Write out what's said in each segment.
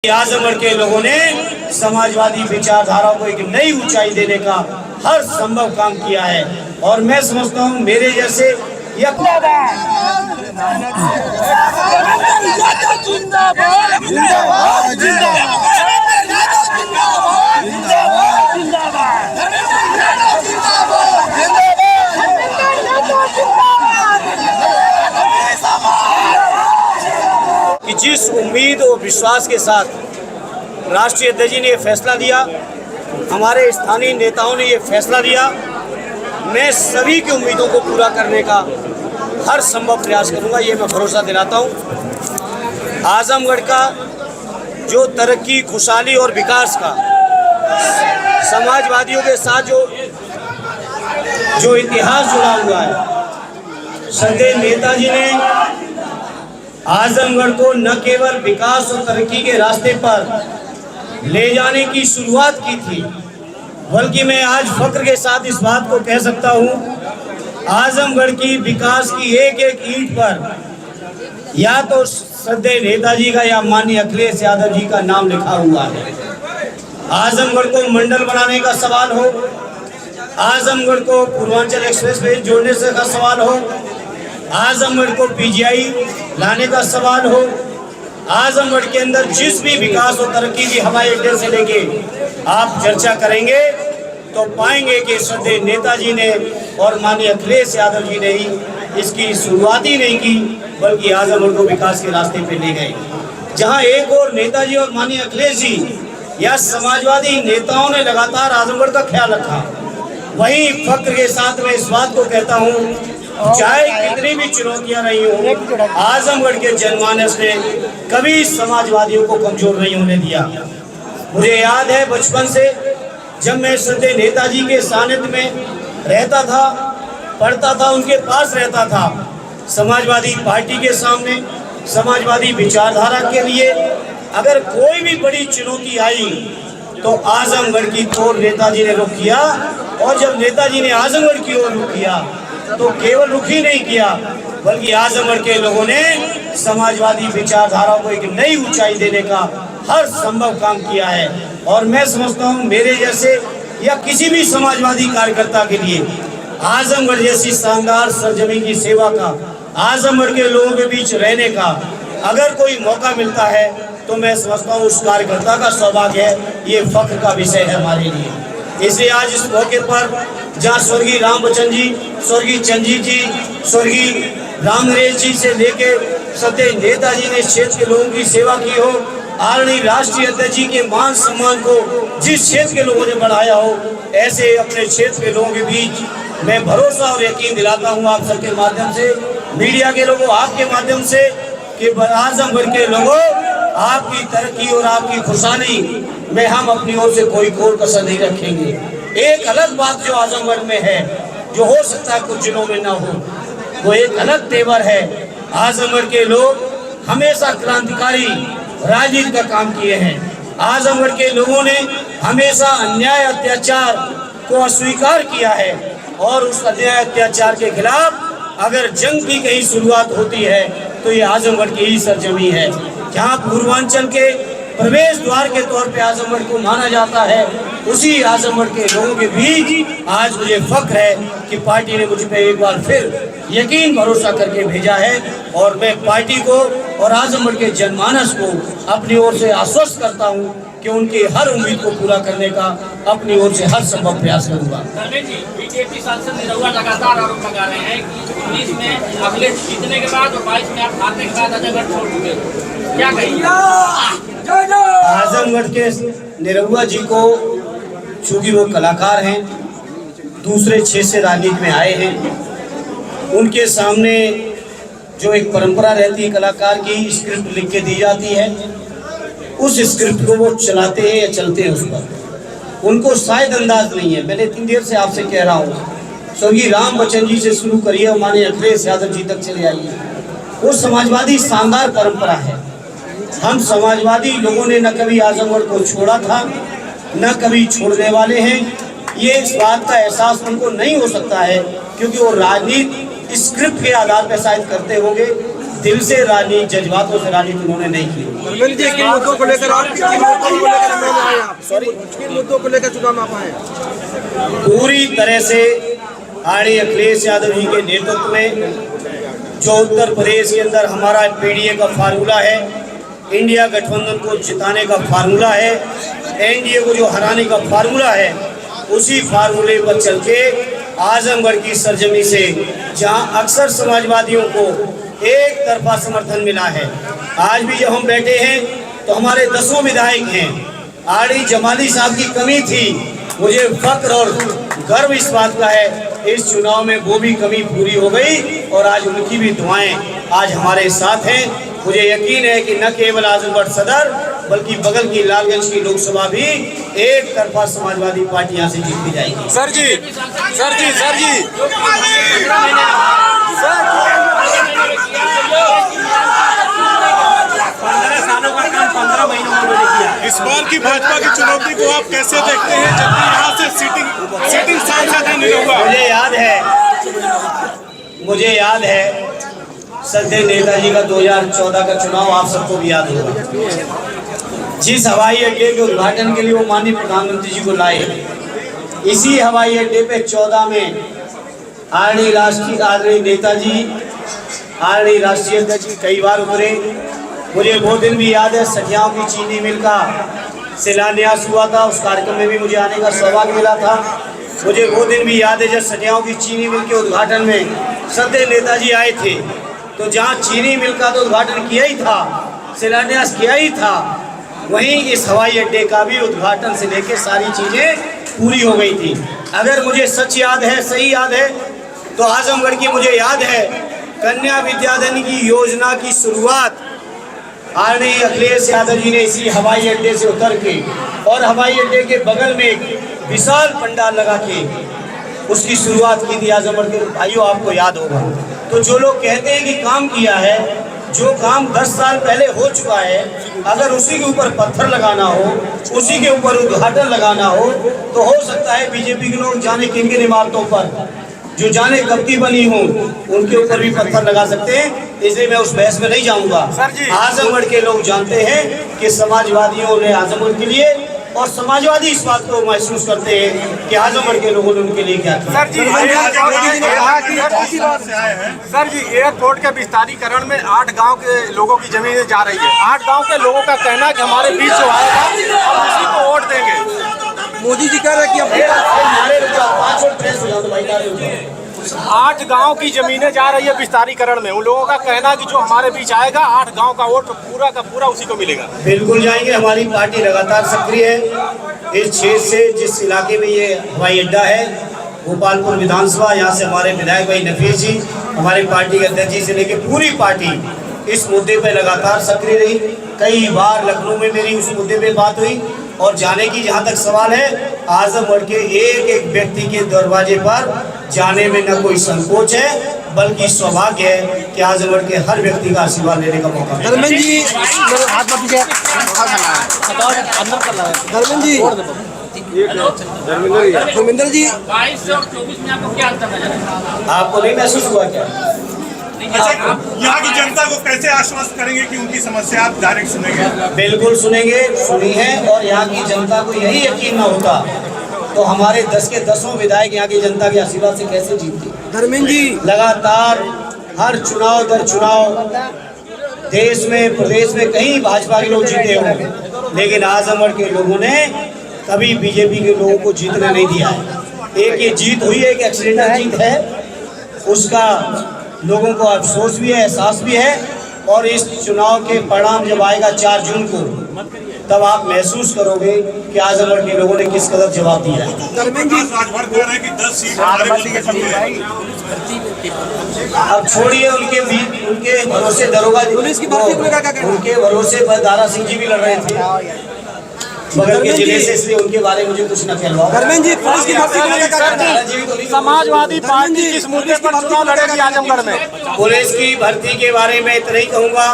आजमगढ़ के लोगों ने समाजवादी विचारधारा को एक नई ऊंचाई देने का हर संभव काम किया है और मैं समझता हूं मेरे जैसे कि जिस उम्मीद और विश्वास के साथ राष्ट्रीय अध्यक्ष जी ने ये फैसला लिया, हमारे स्थानीय नेताओं ने ये फैसला लिया, मैं सभी की उम्मीदों को पूरा करने का हर संभव प्रयास करूंगा, ये मैं भरोसा दिलाता हूं। आजमगढ़ का जो तरक्की, खुशहाली और विकास का समाजवादियों के साथ जो इतिहास जुड़ा हुआ है, श्रद्धेय नेताजी ने आजमगढ़ को न केवल विकास और तरक्की के रास्ते पर ले जाने की शुरुआत की थी, बल्कि मैं आज फख्र के साथ इस बात को कह सकता हूं, आजमगढ़ की विकास की एक एक ईंट पर या तो श्रद्धेय नेताजी का या माननीय अखिलेश यादव जी का नाम लिखा हुआ है। आजमगढ़ को मंडल बनाने का सवाल हो, आजमगढ़ को पूर्वांचल एक्सप्रेस वे जोड़ने से का सवाल हो, आजमगढ़ को पीजीआई लाने का सवाल हो, आजमगढ़ के अंदर जिस भी विकास और तरक्की की हवाई अड्डे से लेके आप चर्चा करेंगे तो पाएंगे कि श्रद्धेय नेताजी ने और माननीय अखिलेश यादव जी ने ही इसकी शुरुआत ही नहीं की, बल्कि आजमगढ़ को विकास के रास्ते पे ले गए। जहां एक और नेताजी और माननीय अखिलेश जी या समाजवादी नेताओं ने लगातार आजमगढ़ का ख्याल रखा, वहीं फख्र के साथ मैं इस बात को कहता हूं, चाहे कितनी भी चुनौतियां रही हो, आजमगढ़ के जनमानस ने कभी समाजवादियों को कमजोर नहीं होने दिया। मुझे याद है बचपन से जब मैं श्रद्धेय नेताजी के सानिध्य में रहता था, पढ़ता था, उनके पास रहता था, समाजवादी पार्टी के सामने समाजवादी विचारधारा के लिए अगर कोई भी बड़ी चुनौती आई तो आजमगढ़ की ओर नेताजी ने रुख किया, और जब नेताजी ने आजमगढ़ की ओर रुख किया तो केवल रुख ही नहीं किया, बल्कि आजमगढ़ के लोगों ने समाजवादी विचारधारा को एक नई ऊंचाई देने का हर संभव काम किया है। और मैं समझता हूं मेरे जैसे या किसी भी समाजवादी कार्यकर्ता के लिए आजमगढ़ जैसी शानदार सरजमी की सेवा का, आजमगढ़ के लोगों के बीच रहने का अगर कोई मौका मिलता है तो मैं समझता हूँ उस कार्यकर्ता का सौभाग्य है, ये फख्र का विषय है हमारे लिए। इसलिए आज इस मौके पर जहाँ स्वर्गीय राम बच्चन जी, स्वर्गीय चंजीत जी, स्वर्गीय राम नरेश जी से लेके श्रद्धेय नेताजी ने क्षेत्र के लोगों की सेवा की हो, आदरणीय राष्ट्रीय अध्यक्ष जी के मान सम्मान को जिस क्षेत्र के लोगों ने बढ़ाया हो, ऐसे अपने क्षेत्र के लोगों के बीच मैं भरोसा और यकीन दिलाता हूँ आप सबके माध्यम से, मीडिया के लोगों, आपके माध्यम से, कि आजमगढ़ के लोगों आपकी तरक्की और आपकी खुशहाली में हम अपनी ओर से कोई कोर कसर नहीं रखेंगे। एक अलग बात जो आजमगढ़ में है, जो हो सकता है कुछ जिलों में ना हो, वो एक अलग तेवर है। आजमगढ़ के लोग हमेशा क्रांतिकारी राजनीति का काम किए हैं। आजमगढ़ के लोगों ने हमेशा अन्याय अत्याचार को अस्वीकार किया है, और उस अन्याय अत्याचार के खिलाफ अगर जंग की कहीं शुरुआत होती है तो ये आजमगढ़ की ही सरजमी है, जहाँ पूर्वांचल के प्रवेश द्वार के तौर पे आजमगढ़ को माना जाता है। उसी आजमगढ़ के लोगों के बीच आज मुझे फख्र है कि पार्टी ने मुझ पे एक बार फिर यकीन भरोसा करके भेजा है, और मैं पार्टी को और आजमगढ़ के जनमानस को अपनी ओर से आश्वस्त करता हूं कि उनकी हर उम्मीद को पूरा करने का अपनी ओर से हर संभव प्रयास करूंगा। बीजेपी सांसद निरहुआ लगातार आरोप लगा रहे हैं कि 19 में अखिलेश जीतने के बाद और 22 में आप हारने के बाद आजमगढ़ छोड़ चुके, क्या कहिए? आजमगढ़ के निरहुआ जी को, चूंकि वो कलाकार हैं, दूसरे क्षेत्र से राजनीति में आए हैं, उनके सामने जो एक परंपरा रहती है कलाकार की, स्क्रिप्ट लिख के दी जाती है, उस स्क्रिप्ट को वो चलाते हैं या चलते हैं उस पर, उनको शायद अंदाज नहीं है। मैंने इतनी देर से आपसे कह रहा हूँ, स्वर्गीय राम बच्चन जी से शुरू करिए, माननीय अखिलेश यादव जी तक चले आइए, वो समाजवादी शानदार परंपरा है। हम समाजवादी लोगों ने न कभी आजमगढ़ को छोड़ा था, न कभी छोड़ने वाले हैं। ये इस बात का एहसास उनको नहीं हो सकता है, क्योंकि वो राजनीति स्क्रिप्ट के आधार पर शायद करते होंगे, दिल से राजनीति, जज्बातों से राजनीति उन्होंने नहीं की। धर्मेंद्र जी, किन मुद्दों को लेकर आप किन मुद्दों को लेकर चुनाव में आए आप? सॉरी, किन मुद्दों को लेकर चुनाव में आप आए? पूरी तरह से आरडी अखिलेश यादव जी के नेतृत्व में जो उत्तर प्रदेश के अंदर हमारा पीडीए का फार्मूला है, इंडिया गठबंधन को जिताने का फार्मूला है, एनडीए को जो हराने का फार्मूला है, उसी फार्मूले पर चल के आजमगढ़ की सरजमी से जहां अक्सर समाजवादियों को एक तरफा समर्थन मिला है, आज भी जब हम बैठे हैं तो हमारे 10 विधायक हैं। आरडी जमाली साहब की कमी थी, मुझे फक्र और गर्व इस बात का है, इस चुनाव में वो भी कमी पूरी हो गई और आज उनकी भी दुआएं आज हमारे साथ हैं। मुझे यकीन है कि न केवल आजमगढ़ सदर बल्कि बगल की लालगंज की लोकसभा भी एक तरफा समाजवादी पार्टी यहाँ से जीत जाएगी। सर जी, सर जी, सर जी, इस बार की भाजपा की चुनौती को आप कैसे देखते हैं, जबकि यहाँ से सिटिंग सांसद हैं निरहुआ? मुझे याद है सत्य नेताजी का 2014 का चुनाव आप सबको भी याद होगा। जिस हवाई अड्डे के उद्घाटन के लिए वो माननीय प्रधानमंत्री जी को लाए, इसी हवाई अड्डे पे 14 में आरडी राष्ट्रीय नेताजी, आरडी राष्ट्रीय अध्यक्ष जी कई बार उतरे। मुझे वो दिन भी याद है, सठियाओं की चीनी मिल का शिलान्यास हुआ था, उस कार्यक्रम में भी मुझे आने का सौभाग्य मिला था। मुझे वो दिन भी याद है जब सठियाओं की चीनी मिल के उद्घाटन में सत्य नेताजी आए थे, तो जहाँ चीनी मिल का तो उद्घाटन किया ही था, शिलान्यास किया ही था, वहीं इस हवाई अड्डे का भी उद्घाटन से लेकर सारी चीज़ें पूरी हो गई थी। अगर मुझे सच याद है, सही याद है, तो आजमगढ़ की मुझे याद है कन्या विद्याधन की योजना की शुरुआत आरडी अखिलेश यादव जी ने इसी हवाई अड्डे से उतर के और हवाई अड्डे के बगल में एक विशाल पंडाल लगा के उसकी शुरुआत की थी आजमगढ़ के भाइयों, आपको याद होगा। तो जो लोग कहते हैं कि काम किया है, जो काम 10 साल पहले हो चुका है, अगर उसी के ऊपर पत्थर लगाना हो, उसी के ऊपर उद्घाटन लगाना हो, तो हो सकता है बीजेपी के लोग जाने किन किन इमारतों पर जो जाने कब की बनी हो उनके ऊपर भी पत्थर लगा सकते हैं, इसलिए मैं उस बहस में नहीं जाऊंगा। आजमगढ़ के लोग जानते हैं कि समाजवादियों ने आजमगढ़ के लिए और समाजवादी इस बात को महसूस करते हैं कि आजमगढ़ के लोगों ने उनके लिए क्या किया। सर जी, एयरपोर्ट के विस्तारीकरण में 8 गांव के लोगों की जमीनें जा रही है। 8 गांव के लोगों का कहना है कि हमारे बीच जो आएगा हम उसी को वोट देंगे। मोदी जी कह रहे हैं कि 8 गांव की जमीनें जा रही है विस्तारीकरण में, उन लोगों का कहना है कि जो हमारे बीच आएगा 8 गांव का वोट पूरा का पूरा उसी को मिलेगा। बिल्कुल जाएंगे, हमारी पार्टी लगातार सक्रिय है। इस क्षेत्र से जिस इलाके में ये हवाई अड्डा है, गोपालपुर विधानसभा, यहाँ से हमारे विधायक भाई नफीस जी, हमारी पार्टी के अध्यक्ष जी से लेकर पूरी पार्टी इस मुद्दे पर लगातार सक्रिय रही। कई बार लखनऊ में मेरी उस मुद्दे पे बात हुई और जाने की जहाँ तक सवाल है, आजमगढ़ के एक एक व्यक्ति के दरवाजे पर जाने में न कोई संकोच है, बल्कि सौभाग्य है कि आजमगढ़ के हर व्यक्ति का आशीर्वाद लेने का मौका मिला। धर्मेंद्र जी, धर्मेंद्र जी, 22 और 24 में आपको क्या अंतर नजर आया? आपको नहीं महसूस हुआ क्या? यहाँ की जनता को कैसे आश्वस्त करेंगे कि उनकी समस्या आप डायरेक्ट सुनेंगे? बिल्कुल सुनेंगे, सुनी है, और यहाँ की जनता को यही यकीन न होता तो हमारे 10 के 10 विधायक यहाँ की जनता के आशीर्वाद से कैसे जीतते। धर्मेंद्र जी, लगातार हर चुनाव दर चुनाव देश में, प्रदेश में कहीं भाजपा के लोग जीते हों, लेकिन आजमगढ़ के लोगों ने कभी बीजेपी के लोगों को जीतने नहीं दिया है। एक ये जीत हुई है, एक एक्सीडेंटल जीत है, उसका लोगों को अफसोस भी है, एहसास भी है, और इस चुनाव के परिणाम जब आएगा 4 जून को, तब आप महसूस करोगे कि आजमगढ़ के लोगों ने किस कदर जवाब दिया है। अब छोड़िए उनके भरोसे दरोगा, उनके भरोसे पर दारा सिंह जी भी लड़ रहे थे बगल के जिले से, इसलिए उनके बारे में मुझे कुछ न कहलवाओ। धर्मेंद्र जी, पुलिस की भर्ती, समाजवादी पार्टी किस मुद्दे पर चुनाव लड़ेगी आजमगढ़ में? पुलिस की भर्ती के बारे में इतना ही कहूँगा,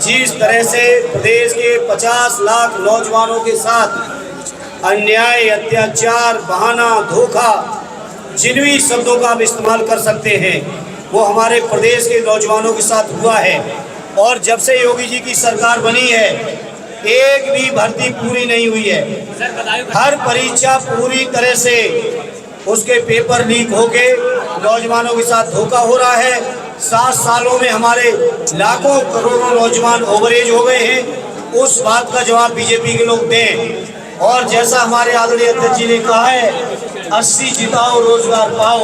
जिस तरह से प्रदेश के 50 लाख नौजवानों के साथ अन्याय, अत्याचार, बहाना, धोखा, जिन भी शब्दों का आप इस्तेमाल कर सकते हैं, वो हमारे प्रदेश के नौजवानों के साथ हुआ है। और जब से योगी जी की सरकार बनी है, एक भी भर्ती पूरी नहीं हुई है। हर परीक्षा पूरी तरह से उसके पेपर लीक होके नौजवानों के साथ धोखा हो रहा है। 7 सालों में हमारे लाखों करोड़ों नौजवान ओवरेज हो गए हैं। उस बात का जवाब बीजेपी के लोग दें। और जैसा हमारे आदरणीय अध्यक्ष जी ने कहा है, 80 जिताओ रोजगार पाओ,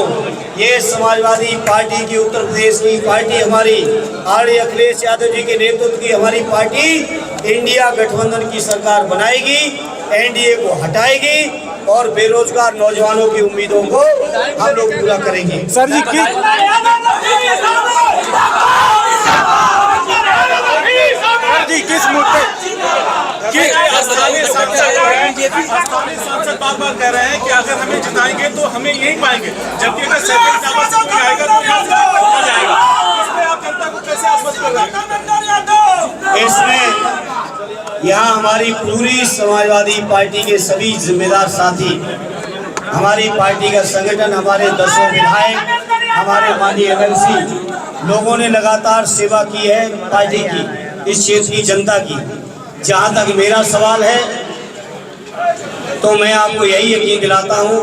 ये समाजवादी पार्टी की, उत्तर प्रदेश की पार्टी, हमारी आदरणीय अखिलेश यादव जी के नेतृत्व की हमारी पार्टी इंडिया गठबंधन की सरकार बनाएगी, एनडीए को हटाएगी और बेरोजगार नौजवानों की उम्मीदों को हम लोग पूरा करेंगे। सर जी किस मुद्दे स्थानीय सांसद बार कह रहे हैं कि अगर हमें जिताएंगे तो हमें यही पाएंगे, जबकि अगर सेपरेट टावर से कोई आएगा तो यहाँ से निकल जाएगा। इसमें आप जनता को कैसे आश्वस्त कर रहे हैं? इसमें यहाँ हमारी पूरी समाजवादी पार्टी के सभी जिम्मेदार साथी, हमारी पार्टी का संगठन, हमारे 10 विधायक, हमारे माननीय एमएलसी लोगों ने लगातार सेवा की है पार्टी की, इस क्षेत्र की जनता की। जहाँ तक मेरा सवाल है तो मैं आपको यही यकीन दिलाता हूँ,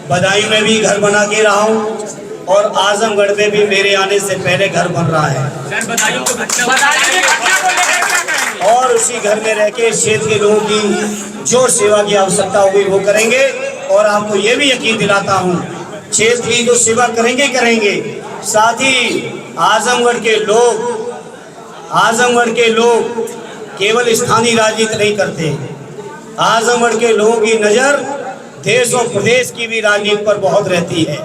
बदायूं में भी घर बना के रहा हूँ और आजमगढ़ में भी मेरे आने से पहले घर बन रहा है। और उसी घर में रह के क्षेत्र के लोगों की जो सेवा की आवश्यकता होगी वो करेंगे। और आपको ये भी यकीन दिलाता हूँ, क्षेत्र की जो सेवा करेंगे। साथ ही आजमगढ़ के लोग केवल स्थानीय राजनीति नहीं करते। आजमगढ़ के लोगों की नज़र देश और प्रदेश की भी राजनीति पर बहुत रहती है।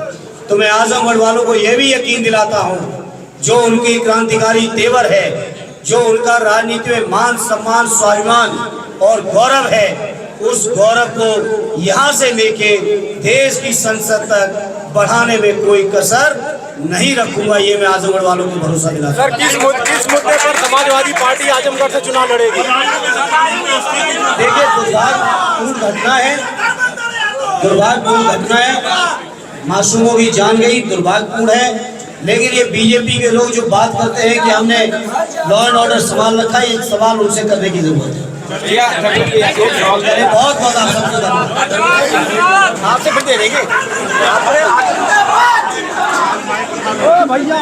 तो मैं आजमगढ़ वालों को यह भी यकीन दिलाता हूँ, जो उनकी क्रांतिकारी तेवर है, जो उनका राजनीति में मान सम्मान स्वाभिमान और गौरव है, उस गौरव को यहाँ से लेके देश की संसद तक बढ़ाने में कोई कसर नहीं रखूंगा। ये मैं आजमगढ़ वालों को भरोसा दिलाता हूं। सर किस मुद्दे पर समाजवादी पार्टी आजमगढ़ से चुनाव लड़ेगी? देखिए, दुर्भाग्यपूर्ण घटना है, मासूमों की जान गई, दुर्भाग्यपूर्ण है। लेकिन ये बीजेपी के लोग जो बात करते हैं कि हमने लॉ एंड ऑर्डर संभाल रखा है, ये सवाल उनसे करने की जरूरत है। बहुत बहुत आप सबको धन्यवाद। आपसे फिर दे देंगे भैया।